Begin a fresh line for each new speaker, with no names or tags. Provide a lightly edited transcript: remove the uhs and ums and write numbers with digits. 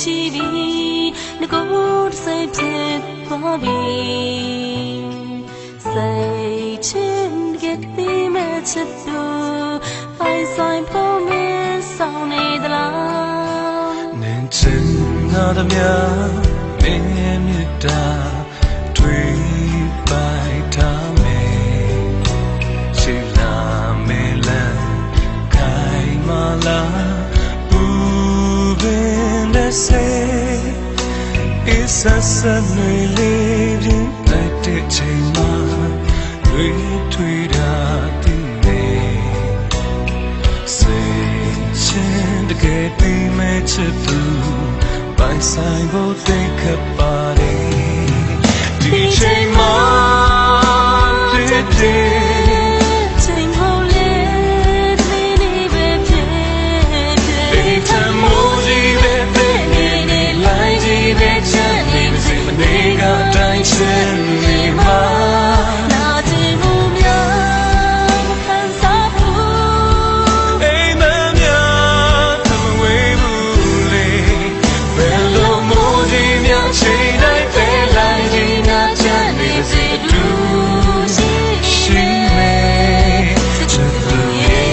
ရှိပြီငကိုစိတ်ဖြစ်သွားပြီစိတ်ချင်းကတိမဲ့ချစ်သူပိုင်ဆိုင်ဖို့မင်းဆောင်နေသလားနင်ချင်နာသမျှမင်းမြတ်တာတွေ့ပိုင်ထားမယ်ရှိလာမေလန်ခိုင်မာလာဘူးပင်နဲ့စေဆက်နေလေရင်တိုက်တဲ့ချိန်မှာတွေးထွေးတာတည်နေစိတ်ချင်းတကယ်ပြီးမဲ့ချစ်သူပိုင်ဆိုင်ဖို့တိတ်ခတ်ပါတယ်ဒီချိန်မှာဖြစ်ချိန်ကိုလေနေနေပဲဖြစ်ဒီထမိုးကြီးပဲနေနေလိုက်ကြီးပဲချစ်နေမနေကတိုင်းချင်နေမှာနာကျင်မှုများခံစားဖို့အိမ်မများသမဝေးဘူးလေဘယ်လိုမိုးကြီးများချိန်တိုင်းပဲလိုက်ကြီးနာချင်နေစေတူရှိမယ်ချစ်သူရဲ့